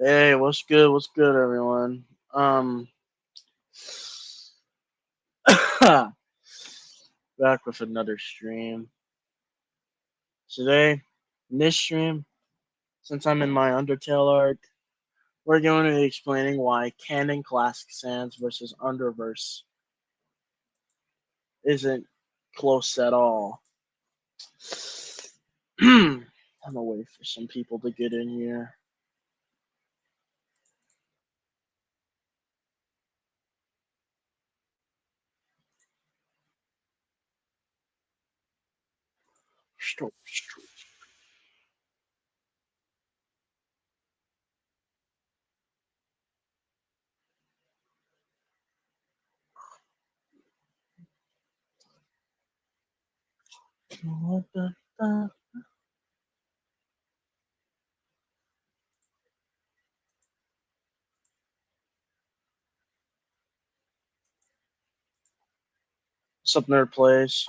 Hey, what's good? What's good, everyone? Back with another stream today. In this stream, since I'm in my Undertale arc, we're going to be explaining why canon classic sans versus underverse isn't close at all. I'm gonna wait for some people to get in here. Stop, stop. What the? What's up, nerd plays?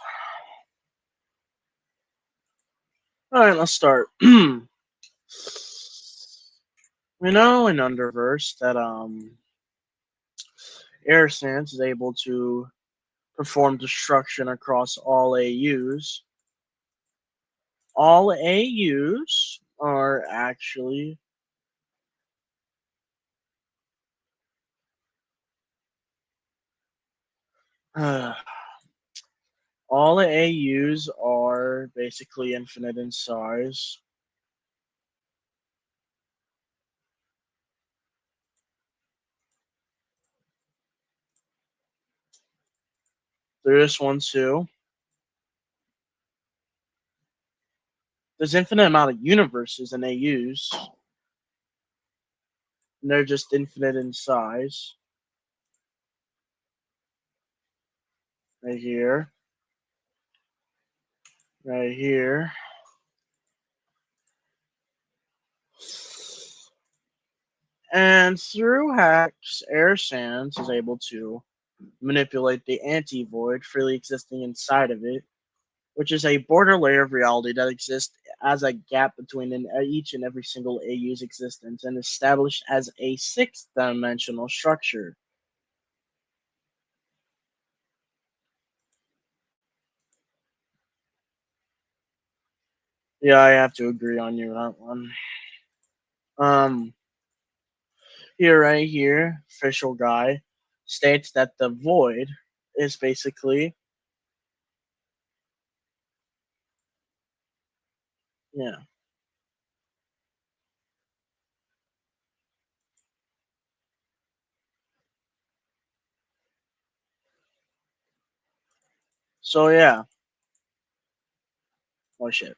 All right, let's start. We know in Underverse that Air Sans is able to perform destruction across all AUs. All AUs are actually all AUs are basically infinite in size. There is one too. There's infinite amount of universes in AUs, and they're just infinite in size. Right here. Right here. And through hacks, Air Sans is able to manipulate the anti-void freely existing inside of it, which is a border layer of reality that exists as a gap between each and every single AU's existence and established as a sixth-dimensional structure. Yeah, I have to agree on you on that one. Um, Here, right here, official guy states that the void is basically, yeah. So yeah, oh shit,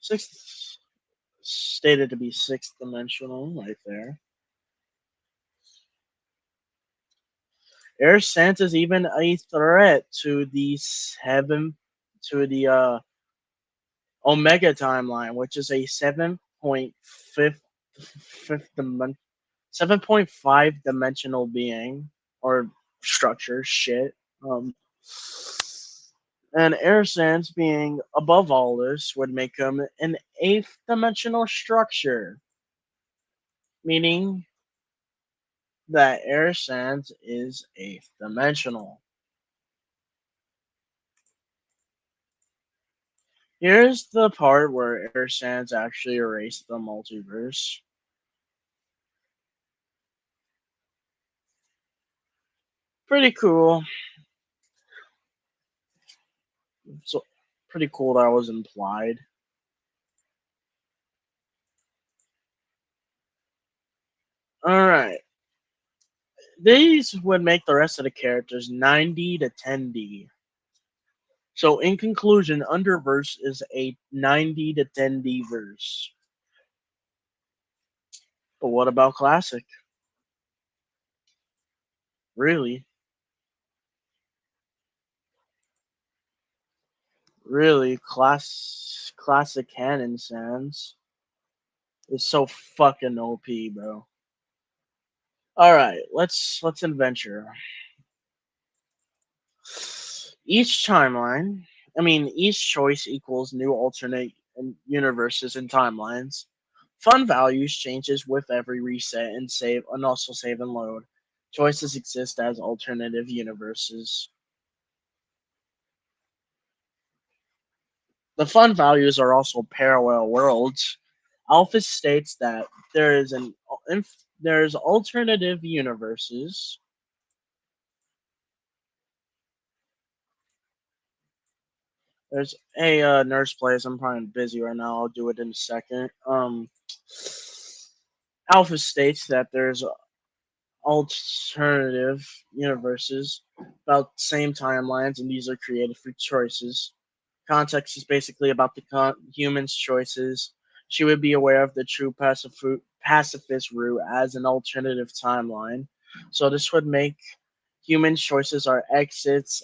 sixth stated to be sixth dimensional right there. Air Santa is even a threat to the Omega timeline, which is a 7.5 dimensional being or structure. Shit. Um, and Air Sans being above all this would make him an eighth dimensional structure, meaning that Air Sans is eighth dimensional. Here's the part where Air Sans actually erased the multiverse. Pretty cool. So pretty cool that was implied. All right. These would make the rest of the characters 90 to 10D. So in conclusion, Underverse is a 90 to 10D verse. But what about Classic? Really? Really? Classic Canon Sans is so fucking OP, bro. Alright, let's adventure. Each timeline, I mean, each choice equals new alternate and universes and timelines. Fun values changes with every reset and save and also save and load. Choices exist as alternative universes. The fun values are also parallel worlds. Alpha states that there's alternative universes. There's a nurse plays. I'm probably busy right now. I'll do it in a second. Alpha states that there's alternative universes about same timelines, and these are created through choices. Context is basically about the human's choices. She would be aware of the true pacifist route as an alternative timeline. So this would make human choices are exits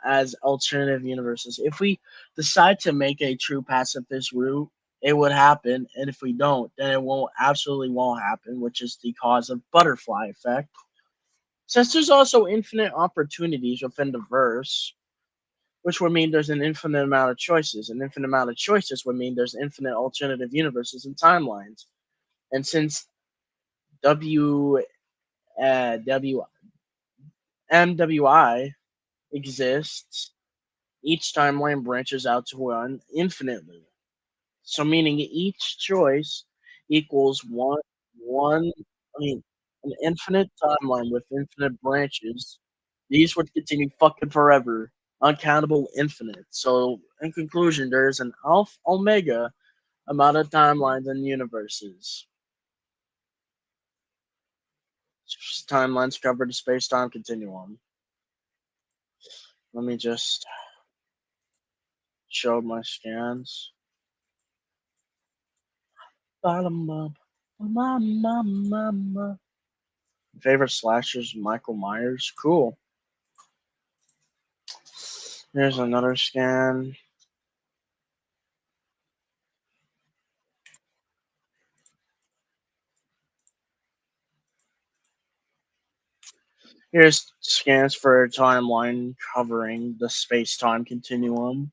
as alternative universes. If we decide to make a true pacifist route, it would happen, and if we don't, then it won't absolutely won't happen, which is the cause of butterfly effect. Since there's also infinite opportunities within the verse, which would mean there's an infinite amount of choices. An infinite amount of choices would mean there's infinite alternative universes and timelines. And since W W MWI exists, each timeline branches out to one infinitely. So meaning each choice equals one I mean an infinite timeline with infinite branches. These would continue fucking forever. Uncountable infinite. So in conclusion, there is an alpha omega amount of timelines and universes. Timelines cover the space time continuum. Let me just show my scans. Ba-dum-bum, ba-ma-ma-ma-ma. Favorite slashers, Michael Myers. Cool. Here's another scan. Here's scans for a timeline covering the space time continuum.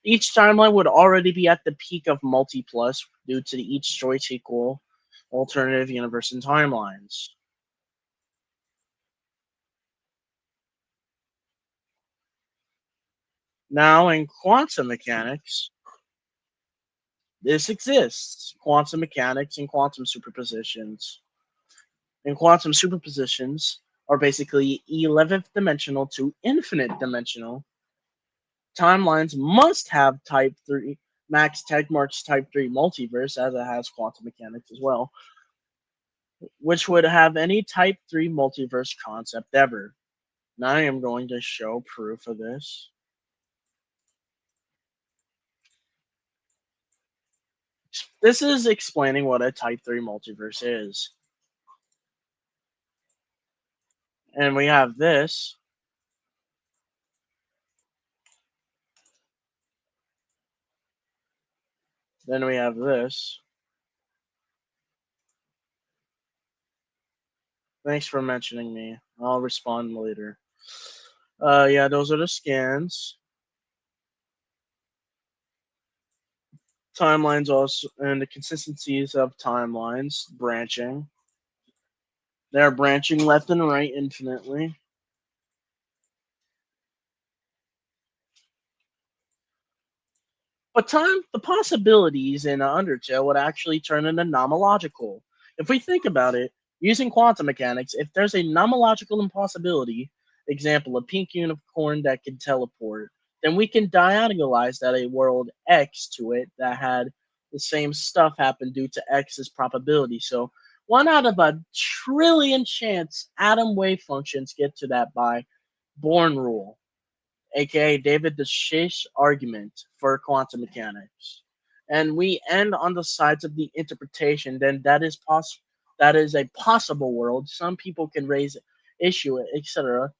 Each timeline would already be at the peak of multiplus due to each choice equal alternative universe and timelines. Now, in quantum mechanics, this exists. Quantum mechanics and quantum superpositions. And quantum superpositions are basically 11th dimensional to infinite dimensional. Timelines must have type 3, Max Tegmark's type 3 multiverse, as it has quantum mechanics as well, which would have any type 3 multiverse concept ever. Now I am going to show proof of this. This is explaining what a type 3 multiverse is. And we have this. Then we have this. Thanks for mentioning me. I'll respond later. Yeah, those are the scans. Timelines also, and the consistencies of timelines branching. They're branching left and right infinitely. But the possibilities in Undertale would actually turn into nomological. If we think about it, using quantum mechanics, if there's a nomological impossibility, example, a pink unicorn that can teleport, then we can diagonalize that a world X to it that had the same stuff happen due to X's probability. So 1 out of 1 trillion chance atom wave functions get to that by Born rule, aka David the Shish argument for quantum mechanics. And we end on the sides of the interpretation, then that is a possible world. Some people can raise issue, etc.,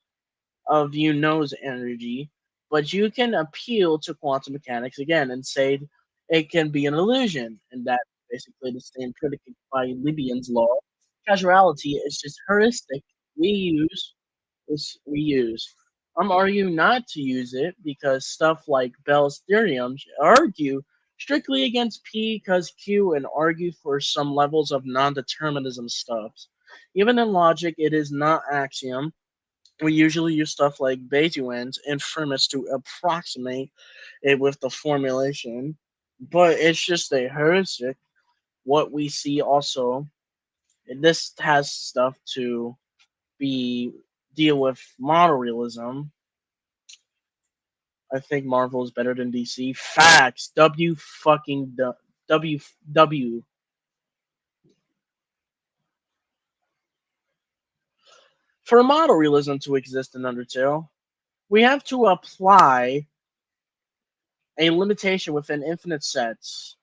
of you knows energy, but you can appeal to quantum mechanics again and say it can be an illusion, and that's basically the same predicate by Libyan's law. Causality is just heuristic we use we use. I'm arguing not to use it because stuff like Bell's theorems argue strictly against P because Q and argue for some levels of non-determinism stuffs. Even in logic, it is not axiom. We usually use stuff like Beethoven's inference to approximate it with the formulation, but it's just a heuristic. What we see also, this has stuff to be deal with model realism. I think Marvel is better than DC. Facts. W W. For model realism to exist in Undertale, we have to apply a limitation within infinite sets.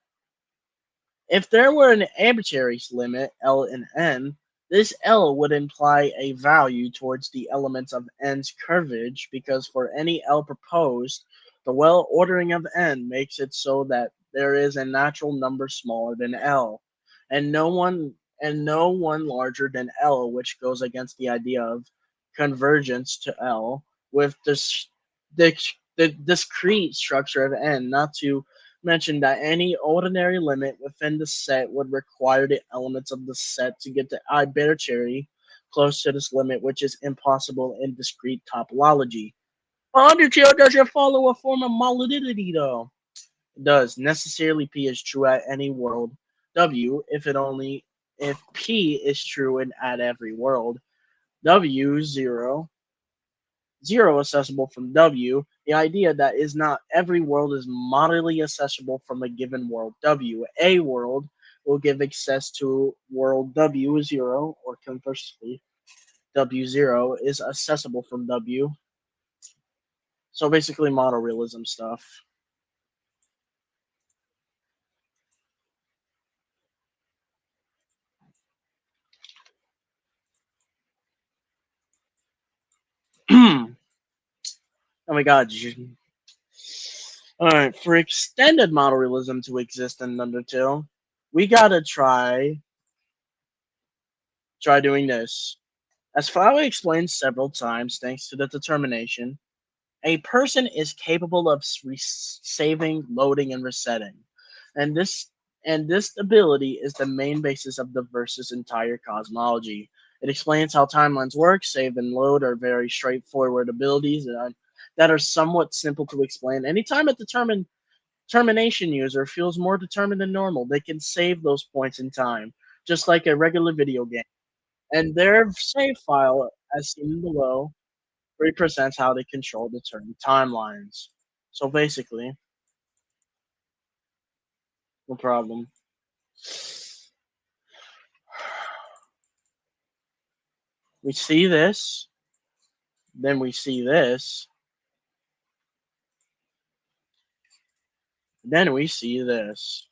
If there were an arbitrary limit, L and N, this L would imply a value towards the elements of N's curvage because for any L proposed, the well ordering of N makes it so that there is a natural number smaller than L, and no one larger than L, which goes against the idea of convergence to L with the discrete structure of N, not to mentioned that any ordinary limit within the set would require the elements of the set to get to arbitrary close to this limit, which is impossible in discrete topology. Undertale doesn't follow a form of modality, though. It does. Necessarily P is true at any world W if P is true in at every world. W 0 accessible from W, the idea that is not every world is moderately accessible from a given world W. A world will give access to world W0, or conversely, W0 is accessible from W. So basically, model realism stuff. Oh my god. Alright, for extended model realism to exist in Undertale, we gotta try doing this. As Flowey explained several times, thanks to the determination, a person is capable of saving, loading, and resetting, and this ability is the main basis of the verse's entire cosmology. It explains how timelines work. Save and load are very straightforward abilities that are somewhat simple to explain. Anytime a termination user feels more determined than normal, they can save those points in time, just like a regular video game. And their save file, as seen below, represents how they control the certain timelines. So basically, no problem. We see this, then we see this, then we see this.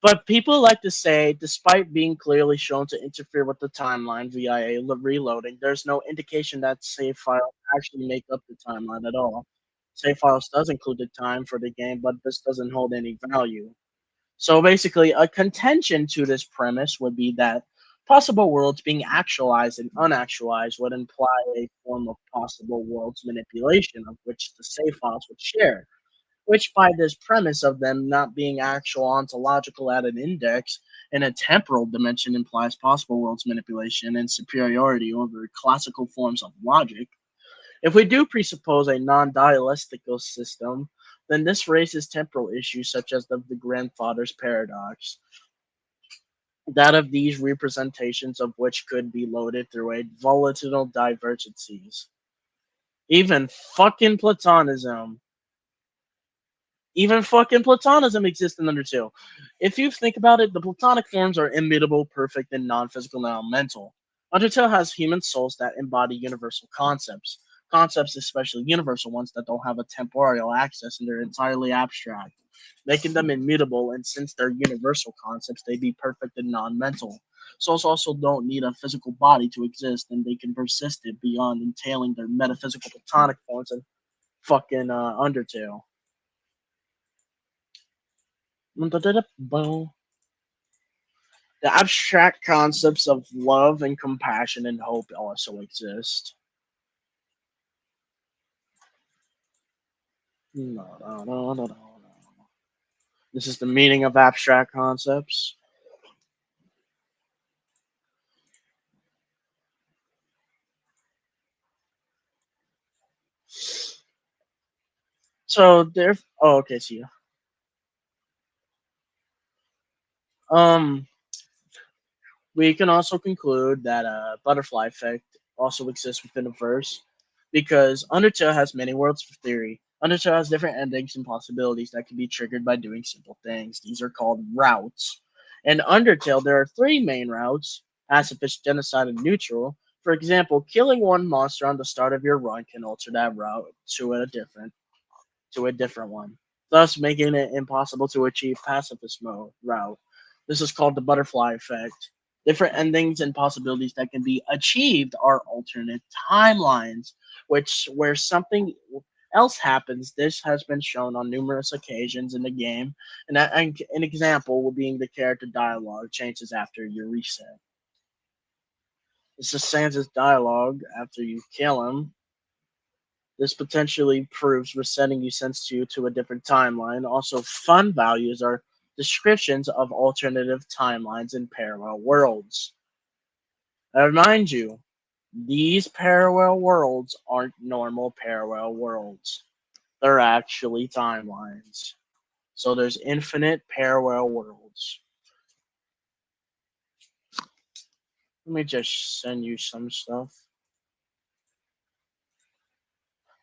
But people like to say, despite being clearly shown to interfere with the timeline via a reloading, there's no indication that save files actually make up the timeline at all. Save files does include the time for the game, but this doesn't hold any value. So basically, a contention to this premise would be that possible worlds being actualized and unactualized would imply a form of possible worlds manipulation of which the save files would share, which by this premise of them not being actual ontological at an index in a temporal dimension implies possible worlds manipulation and superiority over classical forms of logic. If we do presuppose a non-dialectical system, then this raises temporal issues such as the grandfather's paradox, that of these representations of which could be loaded through a volatile divergencies. Even fucking Platonism Even fucking Platonism exists in Undertale. If you think about it, the Platonic forms are immutable, perfect, and non-physical, non-mental. Undertale has human souls that embody universal concepts. Concepts, especially universal ones, that don't have a temporal access and they're entirely abstract, making them immutable, and since they're universal concepts, they be perfect and non-mental. Souls also don't need a physical body to exist, and they can persist it beyond entailing their metaphysical platonic forms in fucking Undertale. The abstract concepts of love and compassion and hope also exist. No, no, no, no, no, no. This is the meaning of abstract concepts. So there. Oh, okay. See ya. Um, we can also conclude that a butterfly effect also exists within a verse because Undertale has many worlds of theory. Undertale has different endings and possibilities that can be triggered by doing simple things. These are called routes. In Undertale, there are three main routes: pacifist, genocide, and neutral. For example, killing one monster on the start of your run can alter that route to a different one, thus making it impossible to achieve pacifist mode route. This is called the butterfly effect. Different endings and possibilities that can be achieved are alternate timelines, which where something else happens. This has been shown on numerous occasions in the game, and an example will being the character dialogue changes after your reset. This is Sans' dialogue after you kill him. This potentially proves resetting you sends you to a different timeline. Also, fun values are descriptions of alternative timelines in parallel worlds. I remind you, these parallel worlds aren't normal parallel worlds. They're actually timelines. So there's infinite parallel worlds. Let me just send you some stuff.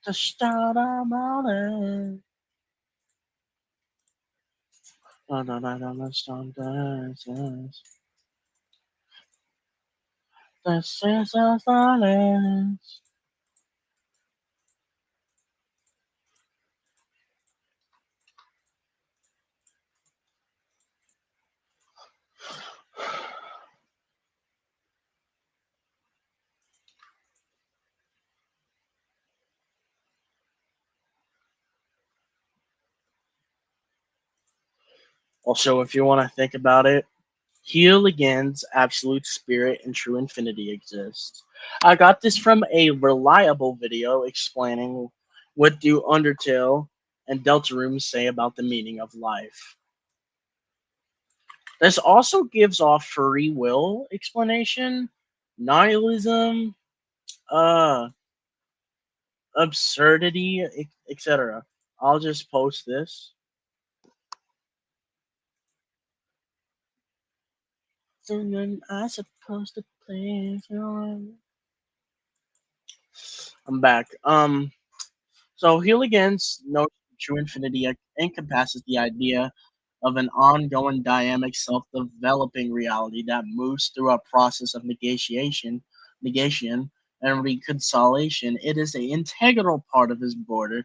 To start about it. No, no, no, no, let's not dance. This is a silence. Also, if you want to think about it, Heal Again's absolute spirit and true infinity exist. I got this from a reliable video explaining what do Undertale and Deltarune say about the meaning of life. This also gives off free will explanation, nihilism, uh, absurdity, etc. I'll just post this. And then I supposed to play. I'm back. So Heeligan's notion of true infinity encompasses the idea of an ongoing dynamic self-developing reality that moves through a process of negation, and reconciliation. It is an integral part of his border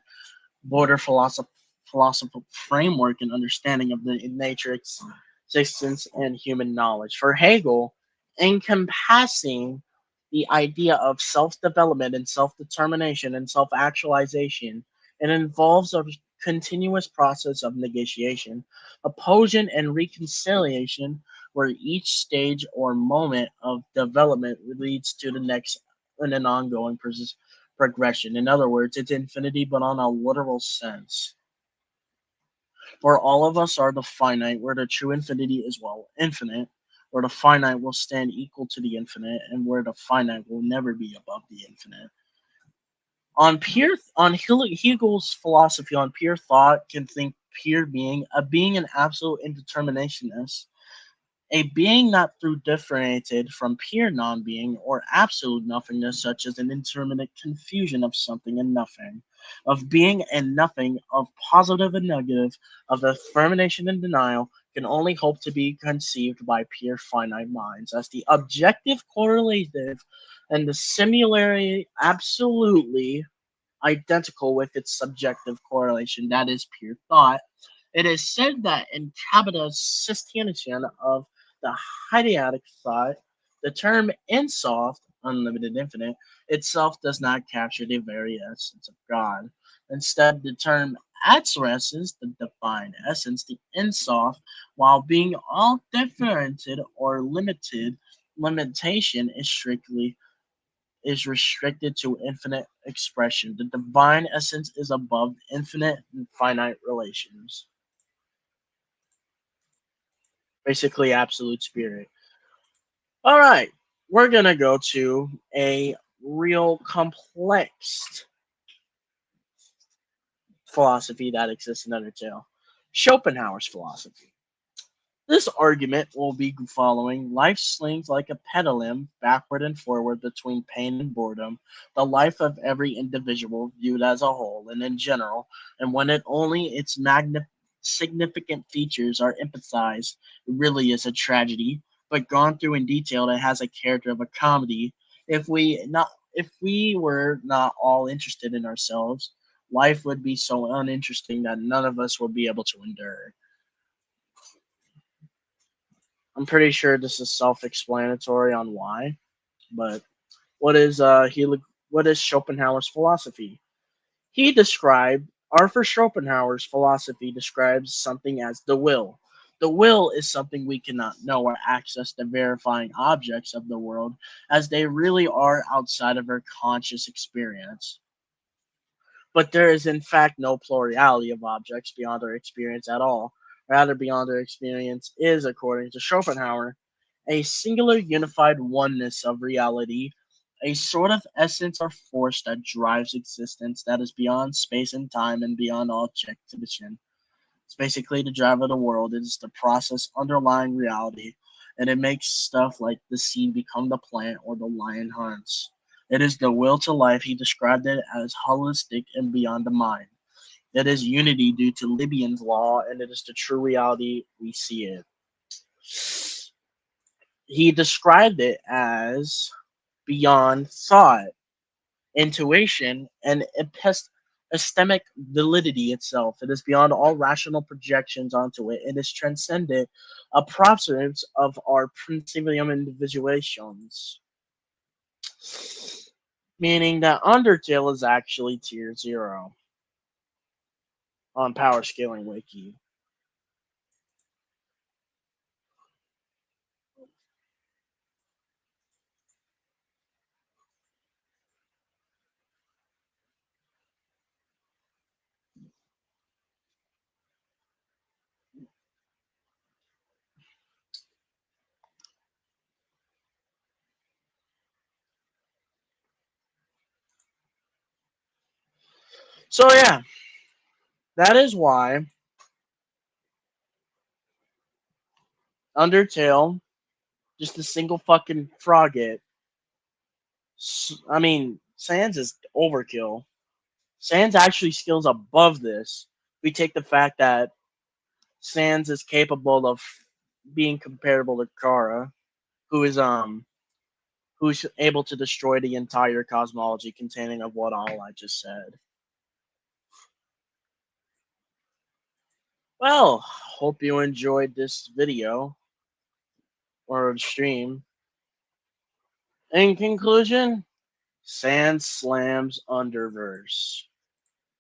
philosophical framework and understanding of the nature, existence, and human knowledge. For Hegel, encompassing the idea of self-development and self-determination and self-actualization, it involves a continuous process of negotiation, opposition, and reconciliation, where each stage or moment of development leads to the next in an ongoing progression. In other words, it's infinity, but on a literal sense. For all of us are the finite, where the true infinity is well infinite, where the finite will stand equal to the infinite, and where the finite will never be above the infinite. Hegel's philosophy on pure thought can think pure being, a being an absolute indeterminationist, a being not through differentiated from pure non-being or absolute nothingness, such as an indeterminate confusion of something and nothing, of being and nothing, of positive and negative, of affirmation and denial, can only hope to be conceived by pure finite minds as the objective correlative and the similarity absolutely identical with its subjective correlation, that is pure thought. It is said that in Kabbalah's systemation of the Hadeatic thought, the term Ensoft, unlimited infinite, itself does not capture the very essence of God. Instead, the term Essence, the divine essence, the Insof, while being all different or limited, limitation is restricted to infinite expression. The divine essence is above infinite and finite relations. Basically, absolute spirit. All right, we're gonna go to a real complex philosophy that exists in Undertale, Schopenhauer's philosophy. This argument will be following life slings like a pendulum backward and forward between pain and boredom, the life of every individual viewed as a whole and in general, and when it only its significant features are emphasized, it really is a tragedy, but gone through in detail, it has a character of a comedy. If we were not all interested in ourselves, life would be so uninteresting that none of us would be able to endure. I'm pretty sure this is self-explanatory on why, but what is what is Schopenhauer's philosophy? He described Arthur Schopenhauer's philosophy describes something as the will. The will is something we cannot know or access the verifying objects of the world as they really are outside of our conscious experience. But there is in fact no plurality of objects beyond our experience at all. Rather, beyond our experience is, according to Schopenhauer, a singular unified oneness of reality, a sort of essence or force that drives existence that is beyond space and time and beyond all objectivation. It's basically the drive of the world. It is the process underlying reality, and it makes stuff like the seed become the plant or the lion hunts. It is the will to life. He described it as holistic and beyond the mind. It is unity due to Libyan's law, and it is the true reality we see it. He described it as beyond thought, intuition, and epistemic validity itself. It is beyond all rational projections onto it. It is transcendent, approximate of our principium individuations. Meaning that Undertale is actually tier 0 on Power Scaling Wiki. So yeah, that is why Undertale, just a single fucking frog it. I mean, Sans is overkill. Sans actually skills above this. We take the fact that Sans is capable of being comparable to Kara, who is who's able to destroy the entire cosmology containing of what all I just said. Well, hope you enjoyed this video or stream. In conclusion, Sans slams Underverse.